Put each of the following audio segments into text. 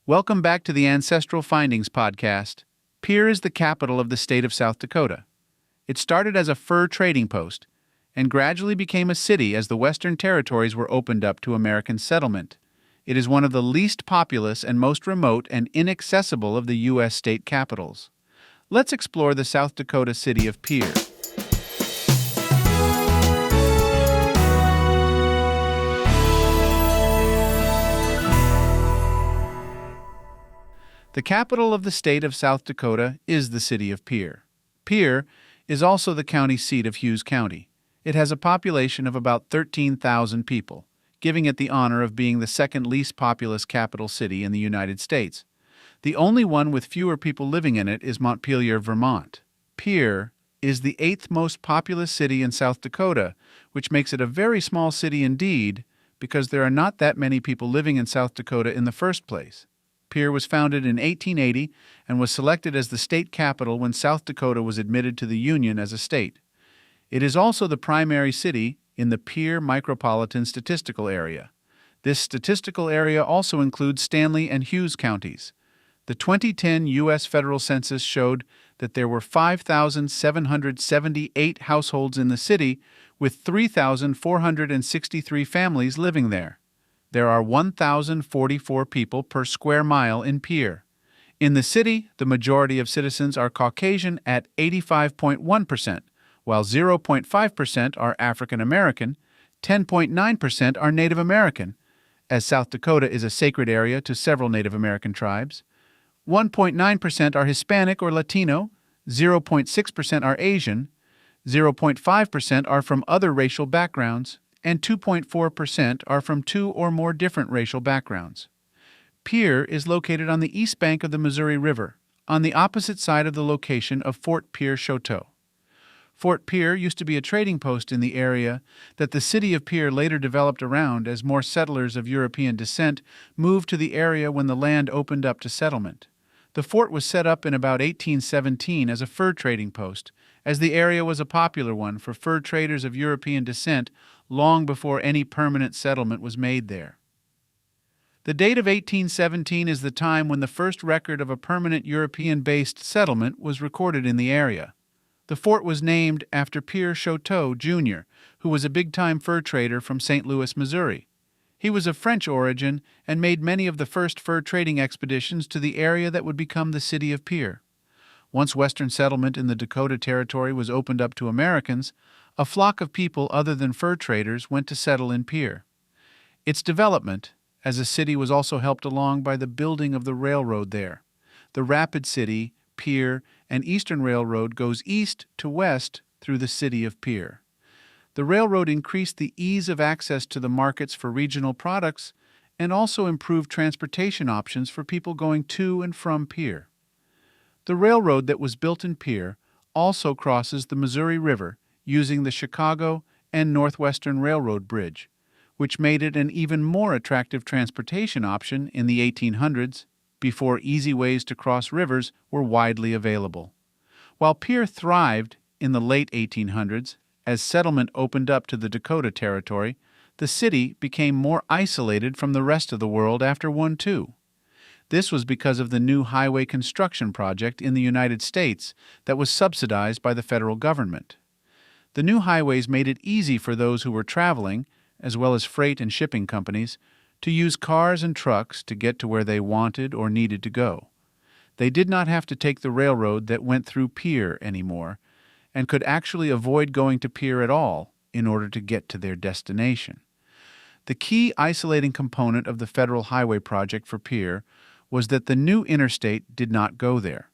Welcome back to the Ancestral Findings podcast. Pierre is the capital of the state of South Dakota. It started as a fur trading post and gradually became a city as the Western territories were opened up to American settlement. It is one of the least populous and most remote and inaccessible of the U.S. state capitals. Let's explore the South Dakota city of Pierre. The capital of the state of South Dakota is the city of Pierre. Pierre is also the county seat of Hughes County. It has a population of about 13,000 people, giving it the honor of being the second least populous capital city in the United States. The only one with fewer people living in it is Montpelier, Vermont. Pierre is the eighth most populous city in South Dakota, which makes it a very small city indeed, because there are not that many people living in South Dakota in the first place. Pierre was founded in 1880 and was selected as the state capital when South Dakota was admitted to the Union as a state. It is also the primary city in the Pierre Micropolitan Statistical Area. This statistical area also includes Stanley and Hughes counties. The 2010 U.S. federal census showed that there were 5,778 households in the city, with 3,463 families living there. There are 1,044 people per square mile in Pierre. In the city, the majority of citizens are Caucasian at 85.1%, while 0.5% are African American, 10.9% are Native American, as South Dakota is a sacred area to several Native American tribes. 1.9% are Hispanic or Latino, 0.6% are Asian, 0.5% are from other racial backgrounds, and 2.4% are from two or more different racial backgrounds. Pierre is located on the east bank of the Missouri River, on the opposite side of the location of Fort Pierre-Chouteau. Fort Pierre used to be a trading post in the area that the city of Pierre later developed around as more settlers of European descent moved to the area when the land opened up to settlement. The fort was set up in about 1817 as a fur trading post, as the area was a popular one for fur traders of European descent long before any permanent settlement was made there. The date of 1817 is the time when the first record of a permanent European-based settlement was recorded in the area. The fort was named after Pierre Chouteau, Jr., who was a big-time fur trader from St. Louis, Missouri. He was of French origin and made many of the first fur trading expeditions to the area that would become the city of Pierre. Once Western settlement in the Dakota Territory was opened up to Americans, a flock of people other than fur traders went to settle in Pierre. Its development as a city was also helped along by the building of the railroad there. The Rapid City, Pierre, and Eastern Railroad goes east to west through the city of Pierre. The railroad increased the ease of access to the markets for regional products and also improved transportation options for people going to and from Pierre. The railroad that was built in Pierre also crosses the Missouri River using the Chicago and Northwestern Railroad Bridge, which made it an even more attractive transportation option in the 1800s, before easy ways to cross rivers were widely available. While Pierre thrived in the late 1800s, as settlement opened up to the Dakota Territory, the city became more isolated from the rest of the world after World War II. This was because of the new highway construction project in the United States that was subsidized by the federal government. The new highways made it easy for those who were traveling, as well as freight and shipping companies, to use cars and trucks to get to where they wanted or needed to go. They did not have to take the railroad that went through Pierre anymore, and could actually avoid going to Pierre at all in order to get to their destination. The key isolating component of the federal highway project for Pierre was that the new interstate did not go there.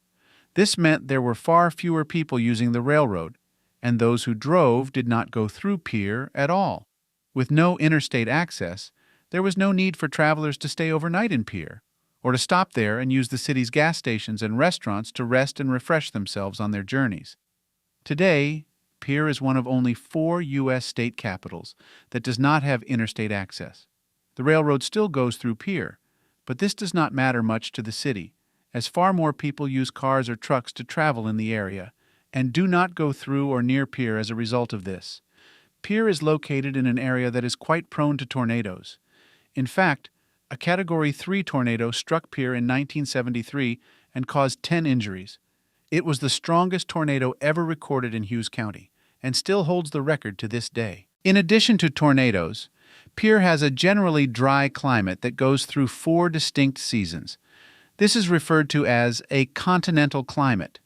This meant there were far fewer people using the railroad, and those who drove did not go through Pierre at all. With no interstate access, there was no need for travelers to stay overnight in Pierre, or to stop there and use the city's gas stations and restaurants to rest and refresh themselves on their journeys. Today, Pierre is one of only 4 U.S. state capitals that does not have interstate access. The railroad still goes through Pierre, but this does not matter much to the city, as far more people use cars or trucks to travel in the area, and do not go through or near Pierre as a result of this. Pierre is located in an area that is quite prone to tornadoes. In fact, A Category 3 tornado struck Pierre in 1973 and caused 10 injuries. It was the strongest tornado ever recorded in Hughes County and still holds the record to this day. In addition to tornadoes, Pierre has a generally dry climate that goes through 4 distinct seasons. This is referred to as a continental climate.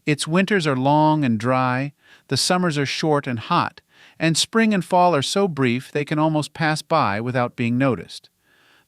Its winters are long and dry, the summers are short and hot, and spring and fall are so brief they can almost pass by without being noticed.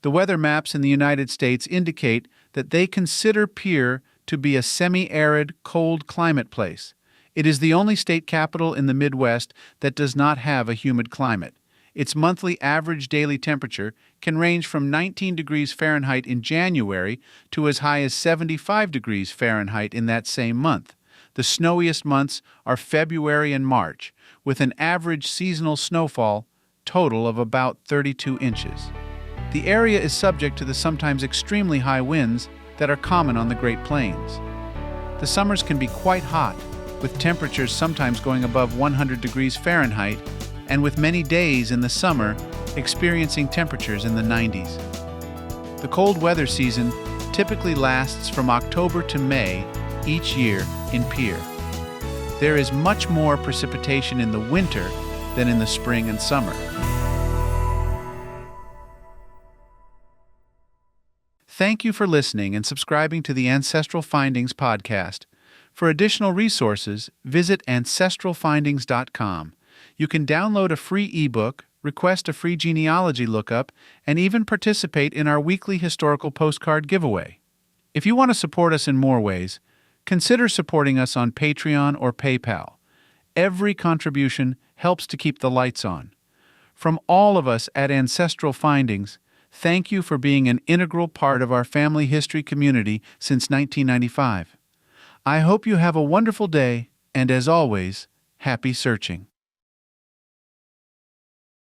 The weather maps in the United States indicate that they consider Pierre to be a semi-arid, cold climate place. It is the only state capital in the Midwest that does not have a humid climate. Its monthly average daily temperature can range from 19 degrees Fahrenheit in January to as high as 75 degrees Fahrenheit in that same month. The snowiest months are February and March, with an average seasonal snowfall total of about 32 inches. The area is subject to the sometimes extremely high winds that are common on the Great Plains. The summers can be quite hot, with temperatures sometimes going above 100 degrees Fahrenheit, and with many days in the summer experiencing temperatures in the 90s. The cold weather season typically lasts from October to May each year in Pierre. There is much more precipitation in the winter than in the spring and summer. Thank you for listening and subscribing to the Ancestral Findings podcast. For additional resources, visit ancestralfindings.com. You can download a free ebook, request a free genealogy lookup, and even participate in our weekly historical postcard giveaway. If you want to support us in more ways, consider supporting us on Patreon or PayPal. Every contribution helps to keep the lights on. From all of us at Ancestral Findings, thank you for being an integral part of our family history community since 1995. I hope you have a wonderful day, and as always, happy searching.